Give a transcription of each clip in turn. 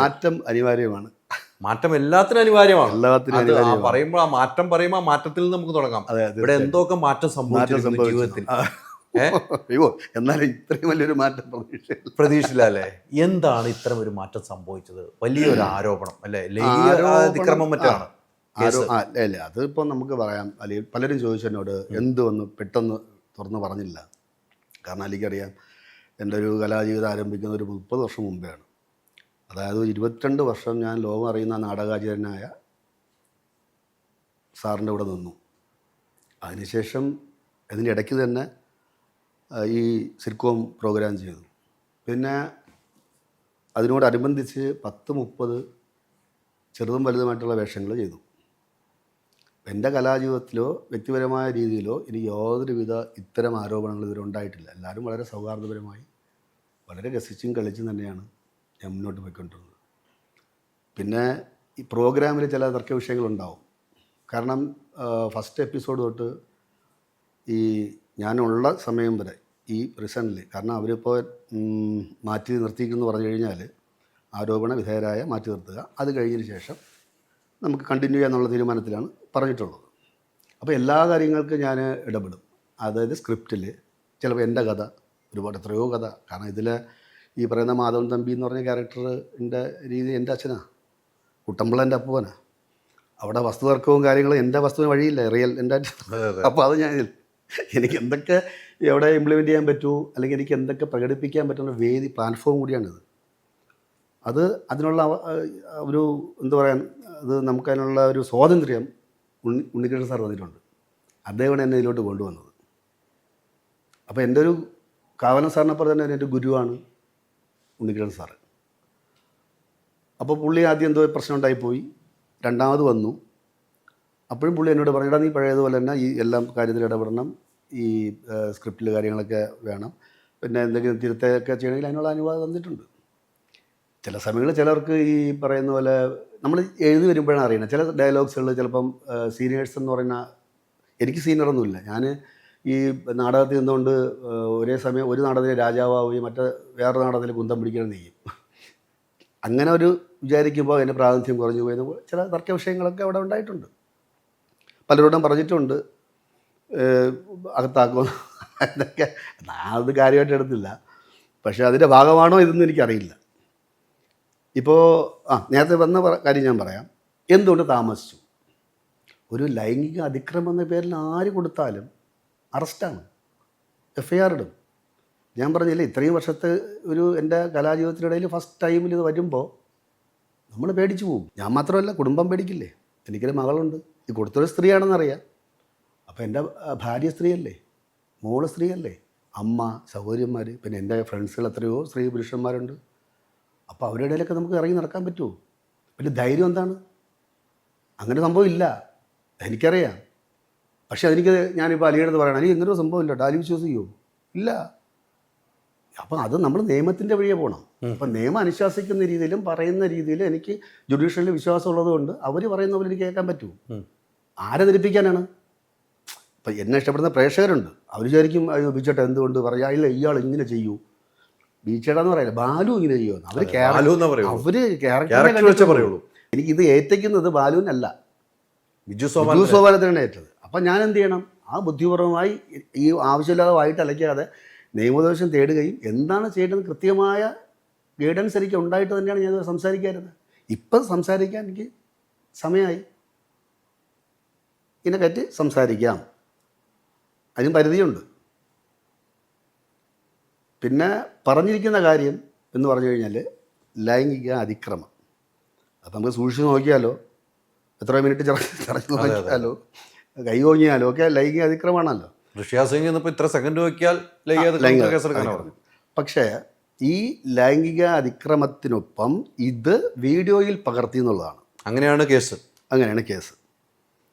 മാറ്റം അനിവാര്യമാണ്. മാറ്റം എല്ലാത്തിനും അനിവാര്യമാണ്. എല്ലാത്തിനും പറയുമ്പോൾ ആ മാറ്റത്തിൽ നിന്ന് നമുക്ക് തുടങ്ങാം. ഇവിടെ എന്തൊക്കെ മാറ്റം സംഭവിച്ചിരിക്കുന്നു ജീവിതത്തിൽ. അയ്യോ, എന്നാലും ഇത്രയും വലിയൊരു മാറ്റം പ്രതീക്ഷിച്ചില്ല അല്ലേ? എന്താണ് ഇത്തരം ഒരു മാറ്റം സംഭവിച്ചത്? വലിയൊരു ആരോപണം അല്ലേ? അതിക്രമം മറ്റാണ്. അല്ലേ, അതിപ്പോൾ നമുക്ക് പറയാം. അല്ലെങ്കിൽ പലരും ചോദിച്ചു എന്നോട് എന്തുവന്ന് പെട്ടെന്ന് തുറന്ന് പറഞ്ഞില്ല. കാരണം എനിക്കറിയാം, എൻ്റെ ഒരു കലാജീവിതം ആരംഭിക്കുന്ന ഒരു 30 വർഷം മുമ്പെയാണ്. അതായത് 22 വർഷം ഞാൻ ലോകം അറിയുന്ന നാടകാചാര്യനായ സാറിൻ്റെ കൂടെ നിന്നു. അതിനുശേഷം ഇതിൻ്റെ ഇടയ്ക്ക് തന്നെ ഈ സിറ്റ്കോം പ്രോഗ്രാം ചെയ്തു. പിന്നെ അതിനോടനുബന്ധിച്ച് 10-30 ചെറുതും വലുതുമായിട്ടുള്ള വേഷങ്ങൾ ചെയ്തു. എൻ്റെ കലാജീവിതത്തിലോ വ്യക്തിപരമായ രീതിയിലോ ഇനി യാതൊരുവിധ ഇത്തരം ആരോപണങ്ങൾ ഇതുവരെ ഉണ്ടായിട്ടില്ല. എല്ലാവരും വളരെ സൗഹാർദ്ദപരമായി വളരെ രസിച്ചും കളിച്ചും തന്നെയാണ് ഞാൻ മുന്നോട്ട് പോയിക്കൊണ്ടിരുന്നത്. പിന്നെ ഈ പ്രോഗ്രാമിൽ ചില തർക്ക വിഷയങ്ങളുണ്ടാവും. കാരണം ഫസ്റ്റ് എപ്പിസോഡ് തൊട്ട് ഈ ഞാനുള്ള സമയം വരെ ഈ പ്രിസണിൽ, കാരണം അവരിപ്പോൾ മാറ്റി നിർത്തിയിരിക്കുന്നു പറഞ്ഞു കഴിഞ്ഞാൽ ആരോപണ വിധേയരായ മാറ്റി നിർത്തുക, അത് കഴിഞ്ഞതിന് ശേഷം നമുക്ക് കണ്ടിന്യൂ ചെയ്യാന്നുള്ള തീരുമാനത്തിലാണ് പറഞ്ഞിട്ടുള്ളത്. അപ്പോൾ എല്ലാ കാര്യങ്ങൾക്കും ഞാൻ ഇടപെടും. അതായത് സ്ക്രിപ്റ്റിൽ ചിലപ്പോൾ എൻ്റെ കഥ, ഒരുപാട് എത്രയോ കഥ, കാരണം ഇതിൽ ഈ പറയുന്ന മാധവൻ തമ്പി എന്ന് പറഞ്ഞ ക്യാരക്ടറിൻ്റെ രീതി എൻ്റെ അച്ഛനാണ്, കുട്ടമ്പിളൻ്റെ അപ്പൂവനാണ്. അവിടെ വസ്തുതർക്കവും കാര്യങ്ങളും എൻ്റെ വസ്തുവിന് വഴിയില്ല, റിയൽ എൻ്റെ അച്ഛൻ. അപ്പോൾ അത് ഞാൻ എനിക്ക് എന്തൊക്കെ എവിടെ ഇംപ്ലിമെൻ്റ് ചെയ്യാൻ പറ്റൂ, അല്ലെങ്കിൽ എനിക്ക് എന്തൊക്കെ പ്രകടിപ്പിക്കാൻ പറ്റുന്ന വേദി, പ്ലാറ്റ്ഫോം കൂടിയാണിത്. അതിനുള്ള ഒരു എന്താ പറയാൻ, അത് നമുക്കതിനുള്ള ഒരു സ്വാതന്ത്ര്യം ഉണ്ണികൃഷ്ണൻ സാർ വന്നിട്ടുണ്ട്. അദ്ദേഹമാണ് എന്നെ ഇതിലോട്ട് കൊണ്ടുവന്നത്. അപ്പോൾ എൻ്റെ ഒരു കാവലൻ സാറിനെ പോലെ തന്നെ എൻ്റെ ഗുരുവാണ് ഉണ്ണികൃഷ്ണൻ സാറ്. അപ്പോൾ പുള്ളി ആദ്യം എന്തോ പ്രശ്നം ഉണ്ടായിപ്പോയി, രണ്ടാമത് വന്നു. അപ്പോഴും പുള്ളി എന്നോട് പറഞ്ഞു, നീ പഴയതുപോലെ തന്നെ ഈ എല്ലാ കാര്യത്തിലും ഇടപെടണം, ഈ സ്ക്രിപ്റ്റിൽ കാര്യങ്ങളൊക്കെ വേണം, പിന്നെ എന്തെങ്കിലും തിരുത്തൊക്കെ ചെയ്യണമെങ്കിൽ അതിനുള്ള അനുവാദം തന്നിട്ടുണ്ട്. ചില സമയങ്ങളിൽ ചിലർക്ക് ഈ പറയുന്ന പോലെ നമ്മൾ എഴുതി വരുമ്പോഴാണ് അറിയണം ചില ഡയലോഗ്സുകൾ ചിലപ്പം സീനിയേഴ്സ് എന്ന് പറയുന്ന, എനിക്ക് സീനിയറൊന്നുമില്ല. ഞാൻ ഈ നാടകത്തിൽ നിന്നുകൊണ്ട് ഒരേ സമയം ഒരു നാടകത്തിൽ രാജാവാവുകയും വേറെ നാടകത്തിൽ കുന്തം പിടിക്കണം ചെയ്യും. അങ്ങനെ ഒരു വിചാരിക്കുമ്പോൾ അതിൻ്റെ പ്രാതിനിധ്യം കുറഞ്ഞു പോയെന്ന് ചില തർക്ക വിഷയങ്ങളൊക്കെ അവിടെ ഉണ്ടായിട്ടുണ്ട്. പലരോടും പറഞ്ഞിട്ടുണ്ട് അകത്താക്കും എന്നൊക്കെ. അത് കാര്യമായിട്ട് എടുത്തില്ല. പക്ഷേ അതിൻ്റെ ഭാഗമാണോ ഇതെന്ന് എനിക്കറിയില്ല. ഇപ്പോൾ നേരത്തെ വന്ന കാര്യം ഞാൻ പറയാം. എന്തുകൊണ്ട് താമസിച്ചു? ഒരു ലൈംഗിക അതിക്രമം എന്ന പേരിൽ ആര് കൊടുത്താലും അറസ്റ്റാണ്, FIR ഇടും. ഞാൻ പറഞ്ഞില്ലേ, ഇത്രയും വർഷത്തെ ഒരു എൻ്റെ കലാജീവിതത്തിനിടയിൽ ഫസ്റ്റ് ടൈമിൽ ഇത് വരുമ്പോൾ നമ്മൾ പേടിച്ചു പോകും. ഞാൻ മാത്രമല്ല, കുടുംബം പേടിക്കില്ലേ? എനിക്കൊരു മകളുണ്ട്, ഈ കൊടുത്തൊരു സ്ത്രീയാണെന്നറിയാം. അപ്പോൾ എൻ്റെ ഭാര്യ സ്ത്രീയല്ലേ, മോള് സ്ത്രീയല്ലേ, അമ്മ, സഹോദരിമാർ, പിന്നെ എൻ്റെ ഫ്രണ്ട്സുകൾ എത്രയോ സ്ത്രീ പുരുഷന്മാരുണ്ട്. അപ്പോൾ അവരുടെ ഇടയിലൊക്കെ നമുക്ക് ഇറങ്ങി നടക്കാൻ പറ്റുമോ? പിന്നെ ധൈര്യം എന്താണ്? അങ്ങനെ സംഭവം ഇല്ല, എനിക്കറിയാം. പക്ഷേ അതെനിക്ക് ഞാനിപ്പോൾ അലിയുടെ പറയണം, അല്ലെങ്കിൽ ഇങ്ങനൊരു സംഭവം ഇല്ല, അലി വിശ്വസിക്കുമോ? ഇല്ല. അപ്പം അത് നമ്മൾ നിയമത്തിൻ്റെ വഴിയെ പോകണം. അപ്പം നിയമം അനുശാസിക്കുന്ന രീതിയിലും പറയുന്ന രീതിയിലും എനിക്ക് ജുഡീഷ്യലിൽ വിശ്വാസമുള്ളത് കൊണ്ട് അവർ പറയുന്ന പോലെ എനിക്ക് കേൾക്കാൻ പറ്റുമോ? ആരെ ധരിപ്പിക്കാനാണ്? ഇപ്പം എന്നെ ഇഷ്ടപ്പെടുന്ന പ്രേക്ഷകരുണ്ട്, അവർ വിചാരിക്കും അയ്യോ ബീച്ചേട്ട എന്തുകൊണ്ട് പറയാ, ഇല്ല ഇയാൾ ഇങ്ങനെ ചെയ്യൂ, ബീച്ചേട്ടാന്ന് പറയില്ല, ബാലു ഇങ്ങനെ ചെയ്യുമെന്ന്. അവർ ക്യാരക്ടർ പറയുള്ളൂ. എനിക്കിത് ഏറ്റയ്ക്കുന്നത് ബാലുവിനല്ല, ബിജു സോപാനത്തിനാണ് ഏറ്റത്. അപ്പം ഞാൻ എന്ത് ചെയ്യണം? ആ ബുദ്ധിപൂർവമായി ഈ ആവശ്യമില്ലാതെ വായിട്ട് അലയ്ക്കാതെ നിയമോപദേശം തേടുകയും എന്താണ് ചെയ്യേണ്ടത് കൃത്യമായ ഗൈഡൻസ് എനിക്ക് ഉണ്ടായിട്ട് തന്നെയാണ് ഞാൻ സംസാരിക്കാറുള്ളത്. ഇപ്പം സംസാരിക്കാൻ എനിക്ക് സമയമായി, ഇതിനെപ്പറ്റി സംസാരിക്കാം, അതിന് പരിധിയുണ്ട്. പിന്നെ പറഞ്ഞിരിക്കുന്ന കാര്യം എന്ന് പറഞ്ഞു കഴിഞ്ഞാൽ ലൈംഗിക അതിക്രമം. അപ്പം നമുക്ക് സൂക്ഷിച്ച് നോക്കിയാലോ, എത്ര മിനിറ്റ് ചടച്ച് നോക്കിയാലോ, കൈ ഓങ്ങിയാലോ ഒക്കെ ലൈംഗിക അതിക്രമമാണല്ലോ. ഇത്ര സെക്കൻഡ് നോക്കിയാൽ പക്ഷേ ഈ ലൈംഗിക അതിക്രമത്തിനൊപ്പം ഇത് വീഡിയോയിൽ പകർത്തി എന്നുള്ളതാണ്. അങ്ങനെയാണ് കേസ്.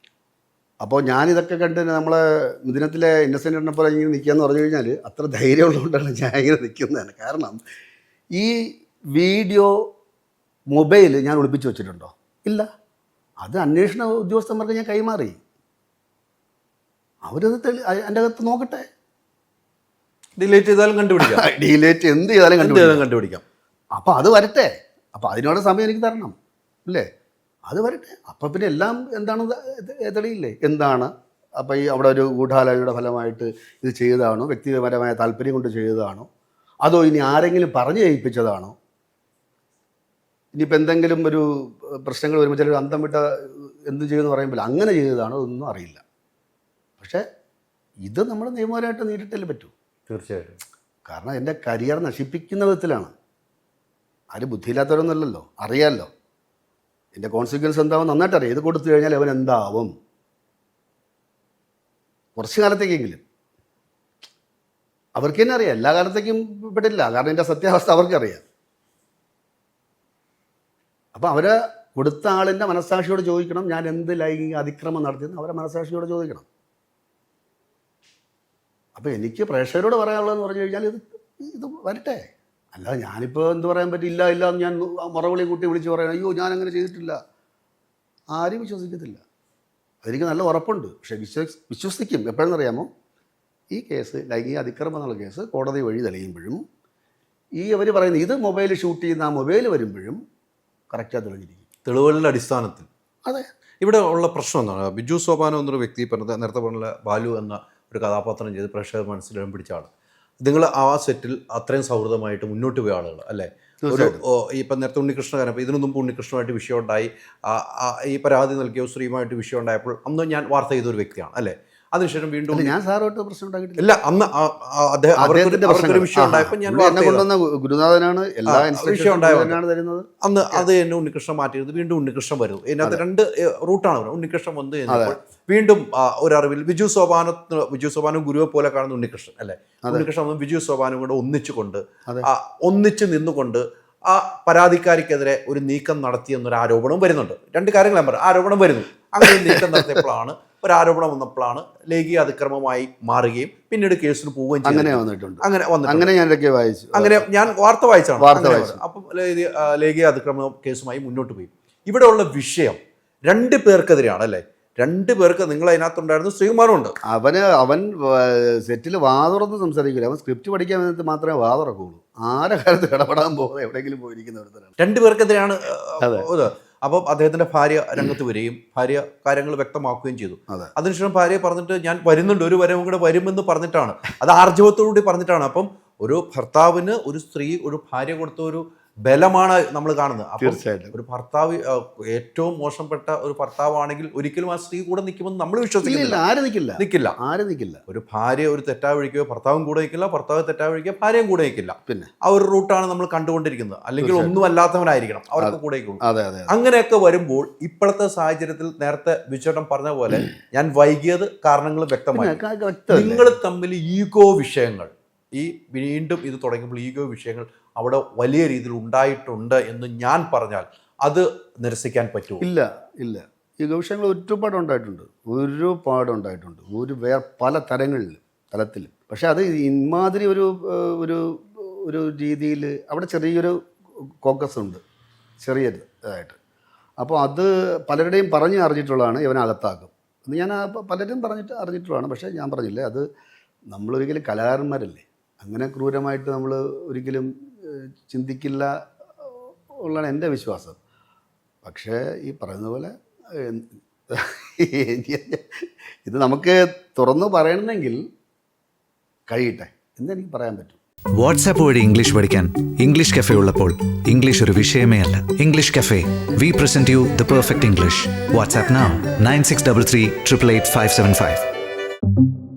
അപ്പോൾ ഞാനിതൊക്കെ കണ്ട് നമ്മളെ മിഥുനത്തിലെ ഇന്നസെൻ്റിനെ പോലെ ഇങ്ങനെ നിൽക്കുകയെന്ന് പറഞ്ഞു കഴിഞ്ഞാൽ അത്ര ധൈര്യമുള്ളതുകൊണ്ടാണ് ഞാൻ ഇങ്ങനെ നിൽക്കുന്നതാണ്. കാരണം ഈ വീഡിയോ മൊബൈൽ ഞാൻ ഒളിപ്പിച്ച് വെച്ചിട്ടുണ്ടോ? ഇല്ല. അത് അന്വേഷണ ഉദ്യോഗസ്ഥന്മാർക്ക് ഞാൻ കൈമാറി, അവരത് എൻ്റെ അകത്ത് നോക്കട്ടെ. ഡിലീറ്റ് ചെയ്താലും കണ്ടുപിടിക്കാം, ഡിലീറ്റ് എന്ത് ചെയ്താലും കണ്ടുപിടിക്കാം. അപ്പോൾ അത് വരട്ടെ. അപ്പോൾ അതിനോട് സമയം എനിക്ക് തരണം അല്ലേ? അത് വരട്ടെ. അപ്പം പിന്നെ എല്ലാം എന്താണ് തെളിയില്ലേ എന്താണ്. അപ്പോൾ ഈ അവിടെ ഒരു ഗൂഢാലോചനയുടെ ഫലമായിട്ട് ഇത് ചെയ്തതാണോ, വ്യക്തിപരമായ താല്പര്യം കൊണ്ട് ചെയ്തതാണോ, അതോ ഇനി ആരെങ്കിലും പറഞ്ഞു ചെയ്യിപ്പിച്ചതാണോ? ഇനിയിപ്പോൾ എന്തെങ്കിലും ഒരു പ്രശ്നങ്ങൾ വരുമ്പോൾ ചിലർ അന്തം വിട്ട എന്ത് ചെയ്യുമെന്ന് പറയുമ്പോൾ അങ്ങനെ ചെയ്തതാണോ ഒന്നും അറിയില്ല. പക്ഷേ ഇത് നമ്മൾ നിയമപരമായിട്ട് നേരിട്ടല്ലേ പറ്റൂ. തീർച്ചയായിട്ടും. കാരണം എൻ്റെ കരിയർ നശിപ്പിക്കുന്ന വിധത്തിലാണ്. ആരും ബുദ്ധിയില്ലാത്തവരൊന്നുമല്ലല്ലോ, അറിയാമല്ലോ എൻ്റെ കോൺസിക്വൻസ് എന്താവും നന്നായിട്ട് അറിയാം. ഇത് കൊടുത്തു കഴിഞ്ഞാൽ അവൻ എന്താവും കുറച്ച് കാലത്തേക്കെങ്കിലും. അവർക്ക് തന്നെ അറിയാം, എല്ലാ കാലത്തേക്കും പെട്ടില്ല. കാരണം എൻ്റെ സത്യാവസ്ഥ അവർക്കറിയാം. അപ്പോൾ അവരെ കൊടുത്ത ആളിൻ്റെ മനസ്സാക്ഷിയോട് ചോദിക്കണം, ഞാൻ എന്ത് ലൈംഗിക അതിക്രമം നടത്തിയെന്ന് അവരെ മനസ്സാക്ഷിയോട് ചോദിക്കണം. അപ്പോൾ എനിക്ക് പ്രേക്ഷകരോട് പറയാനുള്ളതെന്ന് പറഞ്ഞു കഴിഞ്ഞാൽ ഇത് വരട്ടെ. അല്ലാതെ ഞാനിപ്പോൾ എന്ത് പറയാൻ പറ്റില്ല ഇല്ല എന്ന് ഞാൻ മറവിളി കൂട്ടി വിളിച്ച് പറയാം അയ്യോ ഞാനങ്ങനെ ചെയ്തിട്ടില്ല, ആരും വിശ്വസിക്കത്തില്ല. അതെനിക്ക് നല്ല ഉറപ്പുണ്ട്. പക്ഷേ വിശ്വസിക്കും എപ്പോഴെന്നറിയാമോ? ഈ കേസ് ലൈംഗിക അതിക്രമം എന്നുള്ള കേസ് കോടതി വഴി തെളിയുമ്പോഴും ഈ അവർ പറയുന്നത് ഇത് മൊബൈൽ ഷൂട്ട് ചെയ്യുന്ന ആ മൊബൈൽ വരുമ്പോഴും കറക്റ്റായി തെളിഞ്ഞിരിക്കും തെളിവുകളുടെ അടിസ്ഥാനത്തിൽ. അതെ. ഇവിടെ ഉള്ള പ്രശ്നം എന്താണ്? ബിജു സോപാനം എന്നൊരു വ്യക്തി നേരത്തെ പറഞ്ഞ ബാലു എന്ന ഒരു കഥാപാത്രം ചെയ്ത് പ്രേക്ഷകർ മനസ്സിലിടം പിടിച്ച ആൾ. നിങ്ങൾ ആ സെറ്റിൽ അത്രയും സൗഹൃദമായിട്ട് മുന്നോട്ട് പോയ ആളുകൾ അല്ലേ? ഒരു ഇപ്പം നേരത്തെ ഉണ്ണികൃഷ്ണകാരൻ, അപ്പോൾ ഇതിനു മുമ്പ് ഉണ്ണികൃഷ്ണനുമായിട്ട് വിഷയം ഉണ്ടായി, ഈ പരാതി നൽകിയ സ്ത്രീയുമായിട്ട് വിഷയം ഉണ്ടായപ്പോൾ അന്ന് ഞാൻ വാർത്ത ചെയ്തൊരു വ്യക്തിയാണ് അല്ലേ? അതിനുശേഷം വീണ്ടും ഞാൻ സാറുമായിട്ട് പ്രശ്നം ഉണ്ടാക്കിയിട്ടില്ല. ഇല്ല, അന്ന് അവർക്കൊരു വിഷയം ഉണ്ടായപ്പോൾ ഞാൻ ഗുരുനാഥനാണ് എല്ലാ വിഷയം ഉണ്ടായത്. തരുന്നത്. അന്ന് അത് എന്നെ ഉണ്ണികൃഷ്ണൻ മാറ്റിയത്. വീണ്ടും ഉണ്ണികൃഷ്ണൻ വരുന്നു. ഇതിനകത്ത് രണ്ട് റൂട്ടാണ്. ഉണ്ണികൃഷ്ണൻ വന്നു കഴിഞ്ഞപ്പോൾ വീണ്ടും ഒരറിവിൽ ബിജു സോപാനം ഗുരുവെ പോലെ കാണുന്ന ഉണ്ണികൃഷ്ണൻ അല്ലേ? ഉണ്ണികൃഷ്ണൻ വന്ന് ബിജു സോപാനും കൂടെ ഒന്നിച്ച് നിന്നുകൊണ്ട് ആ പരാതിക്കാരിക്കെതിരെ ഒരു നീക്കം നടത്തിയെന്നൊരു ആരോപണം വരുന്നുണ്ട്. രണ്ട് കാര്യങ്ങൾ ഞാൻ പറഞ്ഞു. ആരോപണം വരുന്നു. അങ്ങനെ നീക്കം നടത്തിയപ്പോഴാണ് ഒരു ആരോപണം വന്നപ്പോഴാണ് ലൈംഗിക അതിക്രമമായി മാറുകയും പിന്നീട് കേസിന് പോവുകയും അങ്ങനെ ഞാൻ വാർത്ത വായിച്ചാണ്. അപ്പം ലൈംഗിക അതിക്രമ കേസുമായി മുന്നോട്ട് പോയി. ഇവിടെ ഉള്ള വിഷയം 2 പേർക്കെതിരെയാണ് അല്ലേ? 2 പേർക്ക് നിങ്ങൾ അതിനകത്തുണ്ടായിരുന്നു. ശ്രീകുമാറും ഉണ്ട്. അവൻ സെറ്റിൽ വാതുറന്ന് സംസാരിക്കില്ല. അവൻ സ്ക്രിപ്റ്റ് പഠിക്കാൻ വേണ്ടി മാത്രമേ വാതുറക്കുള്ളൂ. ആരെ കാലത്ത് ഇടപെടാൻ പോകുന്നത് എവിടെയെങ്കിലും പോയിരിക്കുന്നവരാണ്. 2 പേർക്കെതിരെയാണ്. അപ്പം അദ്ദേഹത്തിൻ്റെ ഭാര്യ രംഗത്ത് വരികയും ഭാര്യ കാര്യങ്ങൾ വ്യക്തമാക്കുകയും ചെയ്തു. അതിനുശേഷം ഭാര്യ പറഞ്ഞിട്ട് ഞാൻ വരുന്നുണ്ട്, ഒരു വരവും കൂടെ വരുമെന്ന് പറഞ്ഞിട്ടാണ്, അത് ആർജവത്തോടുകൂടി പറഞ്ഞിട്ടാണ്. അപ്പം ഒരു ഭർത്താവിന് ഒരു സ്ത്രീ ഒരു ഭാര്യ കൊടുത്ത ഒരു ബലമാണ് നമ്മൾ കാണുന്നത്. തീർച്ചയായിട്ടും ഒരു ഭർത്താവ് ഏറ്റവും മോശപ്പെട്ട ഒരു ഭർത്താവാണെങ്കിൽ ഒരിക്കലും ആ സ്ത്രീ കൂടെ നിൽക്കുമെന്ന് നമ്മൾ വിശ്വസിക്കുന്നില്ല. ആരും നിൽക്കില്ല. ഒരു ഭാര്യ ഒരു തെറ്റായ വഴിക്കുകയോ ഭർത്താവും കൂടെ നിൽക്കില്ല, ഭർത്താവ് തെറ്റായ വഴിക്കുകയോ ഭാര്യയും കൂടെ നിൽക്കില്ല. പിന്നെ ആ ഒരു റൂട്ടാണ് നമ്മൾ കണ്ടുകൊണ്ടിരിക്കുന്നത്. അല്ലെങ്കിൽ ഒന്നും അല്ലാത്തവനായിരിക്കണം അവർക്ക് കൂടെ. അങ്ങനെയൊക്കെ വരുമ്പോൾ ഇപ്പോഴത്തെ സാഹചര്യത്തിൽ നേരത്തെ വിചേട്ടൻ പറഞ്ഞ പോലെ ഞാൻ വൈകിയത് കാരണങ്ങൾ വ്യക്തമായി. നിങ്ങൾ തമ്മിൽ ഈഗോ വിഷയങ്ങൾ വീണ്ടും ഇത് തുടങ്ങുമ്പോൾ ഈഗോ വിഷയങ്ങൾ അവിടെ വലിയ രീതിയിൽ ഉണ്ടായിട്ടുണ്ട് എന്ന് ഞാൻ പറഞ്ഞാൽ അത് നിരസിക്കാൻ പറ്റുമോ? ഇല്ല. ഈഗോ വിഷയങ്ങൾ ഒരുപാട് ഉണ്ടായിട്ടുണ്ട്. പല തലത്തിലും. പക്ഷെ അത് ഇമാതിരി ഒരു രീതിയിൽ അവിടെ ചെറിയൊരു കോക്കസ് ഉണ്ട്, ചെറിയതായിട്ട്. അപ്പോൾ അത് പലരുടെയും പറഞ്ഞ് അറിഞ്ഞിട്ടുള്ളതാണ് ഇവനെ അകത്താക്കും എന്ന് ഞാൻ പലരും അറിഞ്ഞിട്ടുള്ളതാണ്. പക്ഷേ ഞാൻ പറഞ്ഞില്ലേ, അത് നമ്മളൊരിക്കലും കലാകാരന്മാരല്ലേ, അങ്ങനെ ക്രൂരമായിട്ട് നമ്മൾ ഒരിക്കലും ചിന്തിക്കില്ല ഉള്ളതാണ് എൻ്റെ വിശ്വാസം. പക്ഷേ ഈ പറയുന്ന പോലെ ഇത് നമുക്ക് തുറന്നു പറയണമെങ്കിൽ കഴിയട്ടെ എന്നെനിക്ക് പറയാൻ പറ്റും. വാട്സാപ്പ് വഴി ഇംഗ്ലീഷ് പഠിക്കാൻ ഇംഗ്ലീഷ് കഫേ ഉള്ളപ്പോൾ ഇംഗ്ലീഷ് ഒരു വിഷയമേ അല്ല. English cafe, we present you the perfect English. WhatsApp now 9633 888 575.